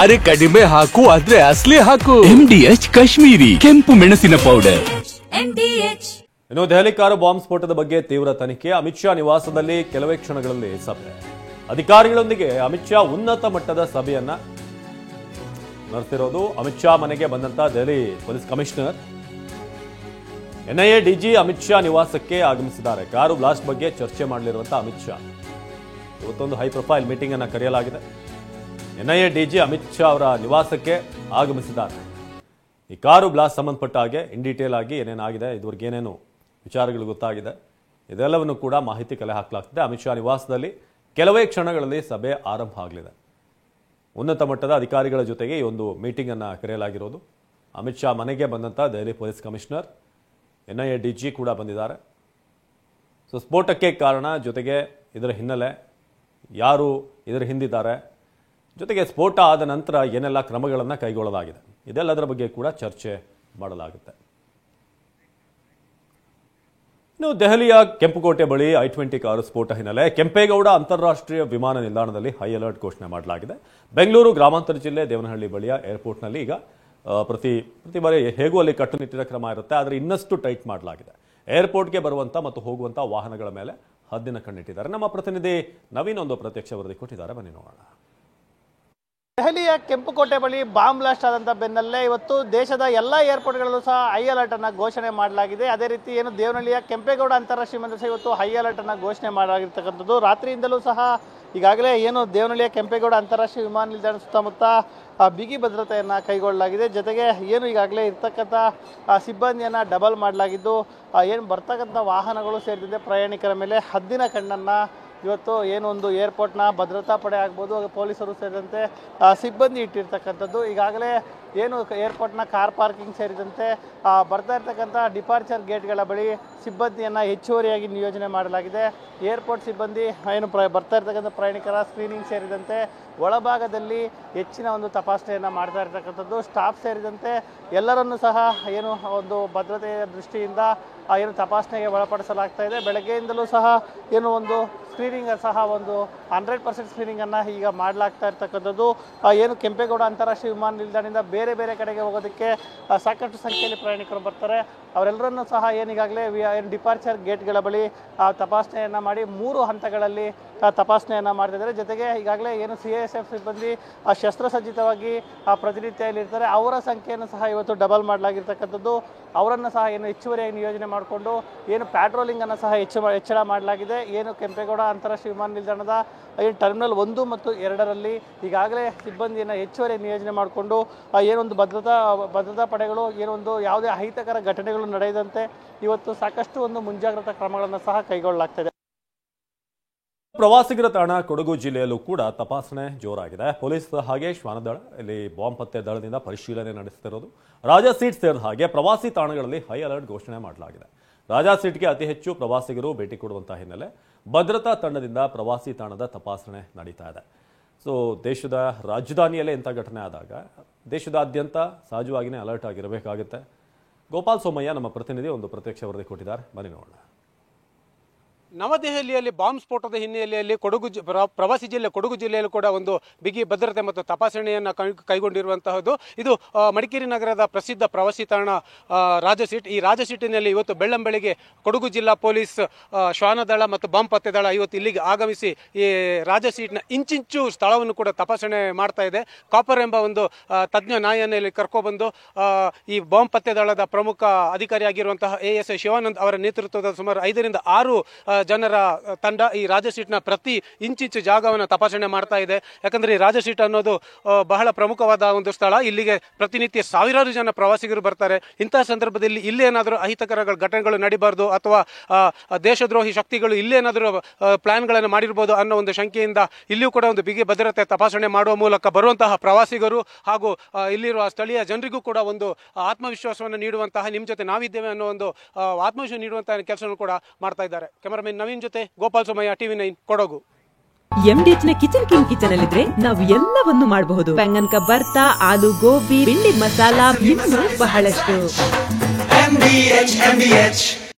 ಅರೆ ಕಡಿಮೆ ಹಾಕು ಆದ್ರೆ ಅಸಲಿ ಹಾಕು. MDH ಕಾಶ್ಮೀರಿ ಕೆಂಪು ಮೆಣಸಿನ ಪೌಡರ್. ಇನ್ನು ದೆಹಲಿ ಕಾರು ಬಾಂಬ್ ಸ್ಫೋಟದ ಬಗ್ಗೆ ತೀವ್ರ ತನಿಖೆ. ಅಮಿತ್ ಶಾ ನಿವಾಸದಲ್ಲಿ ಕೆಲವೇ ಕ್ಷಣಗಳಲ್ಲಿ ಸಭೆ. ಅಧಿಕಾರಿಗಳೊಂದಿಗೆ ಅಮಿತ್ ಶಾ ಉನ್ನತ ಮಟ್ಟದ ಸಭೆಯನ್ನ ನಡೆಸಿರೋದು. ಅಮಿತ್ ಶಾ ಮನೆಗೆ ಬಂದಂತ Delhi police commissioner NIA DG Amit Shah ನಿವಾಸಕ್ಕೆ ಆಗಮಿಸಿದ್ದಾರೆ. ಕಾರು ಬ್ಲಾಸ್ಟ್ ಬಗ್ಗೆ ಚರ್ಚೆ ಮಾಡಲಿರುವಂತಹ ಅಮಿತ್ ಶಾ ಇವತ್ತೊಂದು ಹೈ ಪ್ರೊಫೈಲ್ ಮೀಟಿಂಗ್ ಅನ್ನ ಕರೆಯಲಾಗಿದೆ. NIA DG ಅಮಿತ್ ಶಾ ಅವರ ನಿವಾಸಕ್ಕೆ ಆಗಮಿಸಿದ್ದಾರೆ. ಈ ಕಾರು ಬ್ಲಾಸ್ಟ್ ಸಂಬಂಧಪಟ್ಟ ಹಾಗೆ ಇನ್ ಡೀಟೇಲ್ ಆಗಿ ಏನೇನಾಗಿದೆ, ಇದುವರೆಗೆ ಏನೇನು ವಿಚಾರಗಳು ಗೊತ್ತಾಗಿದೆ, ಇದೆಲ್ಲವನ್ನು ಕೂಡ ಮಾಹಿತಿ ಕಲೆ ಹಾಕಲಾಗ್ತದೆ. ಅಮಿತ್ ಶಾ ನಿವಾಸದಲ್ಲಿ ಕೆಲವೇ ಕ್ಷಣಗಳಲ್ಲಿ ಸಭೆ ಆರಂಭ ಆಗಲಿದೆ. ಉನ್ನತ ಮಟ್ಟದ ಅಧಿಕಾರಿಗಳ ಜೊತೆಗೆ ಈ ಒಂದು ಮೀಟಿಂಗ್ ಅನ್ನ ಕರೆಯಲಾಗಿರೋದು. ಅಮಿತ್ ಶಾ ಮನೆಗೆ ಬಂದಂತ Delhi police commissioner NIA DG ಕೂಡ ಬಂದಿದ್ದಾರೆ. ಸೊ ಸ್ಫೋಟಕ್ಕೆ ಕಾರಣ, ಜೊತೆಗೆ ಇದರ ಹಿನ್ನೆಲೆ, ಯಾರು ಇದರ ಹಿಂದಿದ್ದಾರೆ, ಜೊತೆಗೆ ಸ್ಫೋಟ ಆದ ನಂತರ ಏನೆಲ್ಲ ಕ್ರಮಗಳನ್ನು ಕೈಗೊಳ್ಳಲಾಗಿದೆ, ಇದೆಲ್ಲದರ ಬಗ್ಗೆ ಕೂಡ ಚರ್ಚೆ ಮಾಡಲಾಗುತ್ತೆ. ಇನ್ನು ದೆಹಲಿಯ ಕೆಂಪುಕೋಟೆ ಬಳಿ I-20 ಕಾರು ಸ್ಫೋಟ ಹಿನ್ನೆಲೆ ಕೆಂಪೇಗೌಡ ಅಂತಾರಾಷ್ಟ್ರೀಯ ವಿಮಾನ ನಿಲ್ದಾಣದಲ್ಲಿ ಹೈ ಅಲರ್ಟ್ ಘೋಷಣೆ ಮಾಡಲಾಗಿದೆ. ಬೆಂಗಳೂರು ಗ್ರಾಮಾಂತರ ಜಿಲ್ಲೆ ದೇವನಹಳ್ಳಿ ಬಳಿಯ ಏರ್ಪೋರ್ಟ್ನಲ್ಲಿ ಈಗ ಪ್ರತಿ ಬಾರಿ ಹೇಗೂ ಅಲ್ಲಿ ಕಟ್ಟುನಿಟ್ಟಿನ ಕ್ರಮ ಇರುತ್ತೆ, ಆದರೆ ಇನ್ನಷ್ಟು ಟೈಟ್ ಮಾಡಲಾಗಿದೆ. ಏರ್ಪೋರ್ಟ್ಗೆ ಬರುವಂಥ ಮತ್ತು ಹೋಗುವಂಥ ವಾಹನಗಳ ಮೇಲೆ ಹದ್ದಿನ ಕಣ್ಣಿಟ್ಟಿದ್ದಾರೆ. ನಮ್ಮ ಪ್ರತಿನಿಧಿ ನವೀನ್ ಒಂದು ಪ್ರತ್ಯಕ್ಷ ವರದಿ ಕೊಟ್ಟಿದ್ದಾರೆ, ಬನ್ನಿ ನೋಡೋಣ. ದೆಹಲಿಯ ಕೆಂಪುಕೋಟೆ ಬಳಿ ಬಾಂಬ್ ಬ್ಲಾಸ್ಟ್ ಆದಂಥ ಬೆನ್ನಲ್ಲೇ ಇವತ್ತು ದೇಶದ ಎಲ್ಲ ಏರ್ಪೋರ್ಟ್ಗಳಲ್ಲೂ ಸಹ ಹೈ ಅಲರ್ಟ್ ಅನ್ನು ಘೋಷಣೆ ಮಾಡಲಾಗಿದೆ. ಅದೇ ರೀತಿ ಏನು ದೇವನಹಳ್ಳಿಯ ಕೆಂಪೇಗೌಡ ಅಂತಾರಾಷ್ಟ್ರೀಯ ವಿಮಾನ ನಿಲ್ದಾಣ ಇವತ್ತು ಹೈ ಅಲರ್ಟ್ ಅನ್ನು ಘೋಷಣೆ ಮಾಡಲಾಗಿರ್ತಕ್ಕಂಥದ್ದು. ರಾತ್ರಿಯಿಂದಲೂ ಸಹ ಈಗಾಗಲೇ ಏನು ದೇವನಹಳ್ಳಿಯ ಕೆಂಪೇಗೌಡ ಅಂತಾರಾಷ್ಟ್ರೀಯ ವಿಮಾನ ನಿಲ್ದಾಣ ಸುತ್ತಮುತ್ತ ಬಿಗಿ ಭದ್ರತೆಯನ್ನು ಕೈಗೊಳ್ಳಲಾಗಿದೆ. ಜೊತೆಗೆ ಏನು ಈಗಾಗಲೇ ಇರ್ತಕ್ಕಂಥ ಸಿಬ್ಬಂದಿಯನ್ನು ಡಬಲ್ ಮಾಡಲಾಗಿದ್ದು, ಏನು ಬರ್ತಕ್ಕಂಥ ವಾಹನಗಳು ಸೇರಿದಂತೆ ಪ್ರಯಾಣಿಕರ ಮೇಲೆ ಹದ್ದಿನ ಕಣ್ಣನ್ನು ಇವತ್ತು ಏನು ಒಂದು ಏರ್ಪೋರ್ಟ್ನ ಭದ್ರತಾ ಪಡೆ ಆಗ್ಬೋದು, ಪೊಲೀಸರು ಸೇರಿದಂತೆ ಸಿಬ್ಬಂದಿ ಇಟ್ಟಿರ್ತಕ್ಕಂಥದ್ದು. ಈಗಾಗಲೇ ಏನು ಏರ್ಪೋರ್ಟ್ನ ಕಾರ್ ಪಾರ್ಕಿಂಗ್ ಸೇರಿದಂತೆ ಬರ್ತಾ ಇರ್ತಕ್ಕಂಥ ಡಿಪಾರ್ಚರ್ ಗೇಟ್ಗಳ ಬಳಿ ಸಿಬ್ಬಂದಿಯನ್ನು ಹೆಚ್ಚುವರಿಯಾಗಿ ನಿಯೋಜನೆ ಮಾಡಲಾಗಿದೆ. ಏರ್ಪೋರ್ಟ್ ಸಿಬ್ಬಂದಿ ಏನು ಬರ್ತಾ ಇರ್ತಕ್ಕಂಥ ಪ್ರಯಾಣಿಕರ ಸ್ಕ್ರೀನಿಂಗ್ ಸೇರಿದಂತೆ ಒಳಭಾಗದಲ್ಲಿ ಹೆಚ್ಚಿನ ಒಂದು ತಪಾಸಣೆಯನ್ನು ಮಾಡ್ತಾ ಇರ್ತಕ್ಕಂಥದ್ದು. ಸ್ಟಾಫ್ ಸೇರಿದಂತೆ ಎಲ್ಲರನ್ನೂ ಸಹ ಏನು ಒಂದು ಭದ್ರತೆಯ ದೃಷ್ಟಿಯಿಂದ ಏನು ತಪಾಸಣೆಗೆ ಒಳಪಡಿಸಲಾಗ್ತಾ ಇದೆ. ಬೆಳಗ್ಗೆಯಿಂದಲೂ ಸಹ ಏನು ಒಂದು ಸ್ಕ್ರೀನಿಂಗ್ ಸಹ ಒಂದು 100% ಸ್ಕ್ರೀನಿಂಗನ್ನು ಈಗ ಮಾಡಲಾಗ್ತಾ ಇರ್ತಕ್ಕಂಥದ್ದು. ಏನು ಕೆಂಪೇಗೌಡ ಅಂತಾರಾಷ್ಟ್ರೀಯ ವಿಮಾನ ನಿಲ್ದಾಣದಿಂದ ಬೇರೆ ಬೇರೆ ಕಡೆಗೆ ಹೋಗೋದಕ್ಕೆ ಸಾಕಷ್ಟು ಸಂಖ್ಯೆಯಲ್ಲಿ ಪ್ರಯಾಣಿಕರು ಬರ್ತಾರೆ. ಅವರೆಲ್ಲರನ್ನೂ ಸಹ ಏನೀಗಾಗಲೇ ಏನು ಡಿಪಾರ್ಚರ್ ಗೇಟ್ಗಳ ಬಳಿ ತಪಾಸಣೆಯನ್ನು ಮಾಡಿ 3 ಹಂತಗಳಲ್ಲಿ ತಪಾಸಣೆಯನ್ನು ಮಾಡ್ತಿದ್ದಾರೆ. ಜೊತೆಗೆ ಈಗಾಗಲೇ ಏನು CISF ಸಿಬ್ಬಂದಿ ಶಸ್ತ್ರಸಜ್ಜಿತವಾಗಿ ಪ್ರತಿನಿತ್ಯ ಇಲ್ಲಿರ್ತಾರೆ, ಅವರ ಸಂಖ್ಯೆಯನ್ನು ಸಹ ಇವತ್ತು ಡಬಲ್ ಮಾಡಲಾಗಿರ್ತಕ್ಕಂಥದ್ದು. ಅವರನ್ನು ಸಹ ಏನು ಹೆಚ್ಚುವರಿಯಾಗಿ ನಿಯೋಜನೆ ಮಾಡಿಕೊಂಡು ಏನು ಪ್ಯಾಟ್ರೋಲಿಂಗನ್ನು ಸಹ ಹೆಚ್ಚಳ ಮಾಡಲಾಗಿದೆ. ಏನು ಕೆಂಪೇಗೌಡ ಅಂತಾರಾಷ್ಟ್ರೀಯ ವಿಮಾನ ನಿಲ್ದಾಣದ ಏನು ಟರ್ಮಿನಲ್ 1 ಮತ್ತು 2ರಲ್ಲಿ ಈಗಾಗಲೇ ಸಿಬ್ಬಂದಿಯನ್ನು ಹೆಚ್ಚುವರಿ ನಿಯೋಜನೆ ಮಾಡಿಕೊಂಡು ಏನೊಂದು ಭದ್ರತಾ ಪಡೆಗಳು ಏನೊಂದು ಯಾವುದೇ ಅಹಿತಕರ ಘಟನೆಗಳು ನಡೆಯದಂತೆ ಇವತ್ತು ಸಾಕಷ್ಟು ಒಂದು ಮುಂಜಾಗ್ರತಾ ಕ್ರಮಗಳನ್ನು ಸಹ ಕೈಗೊಳ್ಳಲಾಗ್ತದೆ. ಪ್ರವಾಸಿಗರ ತಾಣ ಕೊಡಗು ಜಿಲ್ಲೆಯಲ್ಲೂ ಕೂಡ ತಪಾಸಣೆ ಜೋರಾಗಿದೆ. ಪೊಲೀಸ್ ಹಾಗೆ ಶ್ವಾನದಳ ಇಲ್ಲಿ ಬಾಂಬ್ ಪತ್ತೆ ದಳದಿಂದ ಪರಿಶೀಲನೆ ನಡೆಸುತ್ತಿರೋದು. ರಾಜಾ ಸೀಟ್ ಸೇರಿದ ಹಾಗೆ ಪ್ರವಾಸಿ ತಾಣಗಳಲ್ಲಿ ಹೈ ಅಲರ್ಟ್ ಘೋಷಣೆ ಮಾಡಲಾಗಿದೆ. ರಾಜಾ ಸೀಟ್ಗೆ ಅತಿ ಹೆಚ್ಚು ಪ್ರವಾಸಿಗರು ಭೇಟಿ ಕೊಡುವಂತಹ ಹಿನ್ನೆಲೆ ಭದ್ರತಾ ತಂಡದಿಂದ ಪ್ರವಾಸಿ ತಾಣದ ತಪಾಸಣೆ ನಡೀತಾ ಇದೆ. ಸೊ ದೇಶದ ರಾಜಧಾನಿಯಲ್ಲೇ ಇಂಥ ಘಟನೆ ಆದಾಗ ದೇಶದಾದ್ಯಂತ ಸಹಜವಾಗಿಯೇ ಅಲರ್ಟ್ ಆಗಿರಬೇಕಾಗುತ್ತೆ. ಗೋಪಾಲ್ ಸೋಮಯ್ಯ ನಮ್ಮ ಪ್ರತಿನಿಧಿ ಒಂದು ಪ್ರತ್ಯಕ್ಷ ವರದಿ ಕೊಟ್ಟಿದ್ದಾರೆ, ಬನ್ನಿ ನೋಡೋಣ. ನವದೆಹಲಿಯಲ್ಲಿ ಬಾಂಬ್ ಸ್ಫೋಟದ ಹಿನ್ನೆಲೆಯಲ್ಲಿ ಪ್ರವಾಸಿ ಜಿಲ್ಲೆ ಕೊಡಗು ಜಿಲ್ಲೆಯಲ್ಲೂ ಕೂಡ ಒಂದು ಬಿಗಿ ಭದ್ರತೆ ಮತ್ತು ತಪಾಸಣೆಯನ್ನು ಕೈಗೊಂಡಿರುವಂತಹದ್ದು. ಇದು ಮಡಿಕೇರಿ ನಗರದ ಪ್ರಸಿದ್ಧ ಪ್ರವಾಸಿ ತಾಣ ರಾಜಸೀಟ್. ಈ ರಾಜಸೀಟಿನಲ್ಲಿ ಇವತ್ತು ಬೆಳ್ಳಂಬೆಳಿಗ್ಗೆ ಕೊಡಗು ಜಿಲ್ಲಾ ಪೊಲೀಸ್ ಶ್ವಾನದಳ ಮತ್ತು ಬಾಂಬ್ ಪತ್ತೆ ದಳ ಇವತ್ತು ಇಲ್ಲಿಗೆ ಆಗಮಿಸಿ ಈ ರಾಜಸೀಟ್ನ ಇಂಚಿಂಚು ಸ್ಥಳವನ್ನು ಕೂಡ ತಪಾಸಣೆ ಮಾಡ್ತಾ ಇದೆ. ಕಾಪರ್ ಎಂಬ ಒಂದು ತಜ್ಞ ನಾಯಿಯನ್ನು ಇಲ್ಲಿ ಕರ್ಕೊಬಂದು ಈ ಬಾಂಬ್ ಪತ್ತೆ ದಳದ ಪ್ರಮುಖ ಅಧಿಕಾರಿಯಾಗಿರುವಂತಹ ASI ಶಿವಾನಂದ್ ಅವರ ನೇತೃತ್ವದ ಸುಮಾರು 5 ರಿಂದ 6 ಜನರ ತಂಡ ಈ ರಾಜಸೀಟ್ನ ಪ್ರತಿ ಇಂಚಿಂಚು ಜಾಗವನ್ನು ತಪಾಸಣೆ ಮಾಡ್ತಾ ಇದೆ. ಯಾಕಂದ್ರೆ ಈ ರಾಜಸೀಟ್ ಅನ್ನೋದು ಬಹಳ ಪ್ರಮುಖವಾದ ಒಂದು ಸ್ಥಳ. ಇಲ್ಲಿಗೆ ಪ್ರತಿನಿತ್ಯ ಸಾವಿರಾರು ಜನ ಪ್ರವಾಸಿಗರು ಬರ್ತಾರೆ. ಇಂತಹ ಸಂದರ್ಭದಲ್ಲಿ ಇಲ್ಲೇನಾದರೂ ಅಹಿತಕರ ಘಟನೆಗಳು ನಡೀಬಾರ್ದು ಅಥವಾ ದೇಶದ್ರೋಹಿ ಶಕ್ತಿಗಳು ಇಲ್ಲೇನಾದರೂ ಪ್ಲಾನ್ಗಳನ್ನು ಮಾಡಿರ್ಬೋದು ಅನ್ನೋ ಒಂದು ಶಂಕೆಯಿಂದ ಇಲ್ಲಿಯೂ ಕೂಡ ಒಂದು ಬಿಗಿ ಭದ್ರತೆ ತಪಾಸಣೆ ಮಾಡುವ ಮೂಲಕ ಬರುವಂತಹ ಪ್ರವಾಸಿಗರು ಹಾಗೂ ಇಲ್ಲಿರುವ ಸ್ಥಳೀಯ ಜನರಿಗೂ ಕೂಡ ಒಂದು ಆತ್ಮವಿಶ್ವಾಸವನ್ನು ನೀಡುವಂತಹ, ನಿಮ್ಮ ಜೊತೆ ನಾವಿದ್ದೇವೆ ಅನ್ನೋ ಒಂದು ಆತ್ಮವಿಶ್ವಾಸ ನೀಡುವಂತಹ ಕೆಲಸವನ್ನು ಕೂಡ ಮಾಡ್ತಾ ಇದ್ದಾರೆ. ಕ್ಯಾಮರಾಮನ್ ನವೀನ್ ಜೊತೆ ಗೋಪಾಲ್ ಸೋಮಯ್ಯ, TV9 ಕೊಡಗು. MDH ನ ಕಿಚನ್ ಅಲ್ಲಿದ್ರೆ ನಾವು ಎಲ್ಲವನ್ನು ಮಾಡಬಹುದು. ಬೆಂಗನ್ ಕಾ ಬರ್ತಾ, ಆಲೂ ಗೋಬಿ, ಭಿಂಡಿ ಮಸಾಲಾ, ಇನ್ನೂ ಬಹಳಷ್ಟು. MDH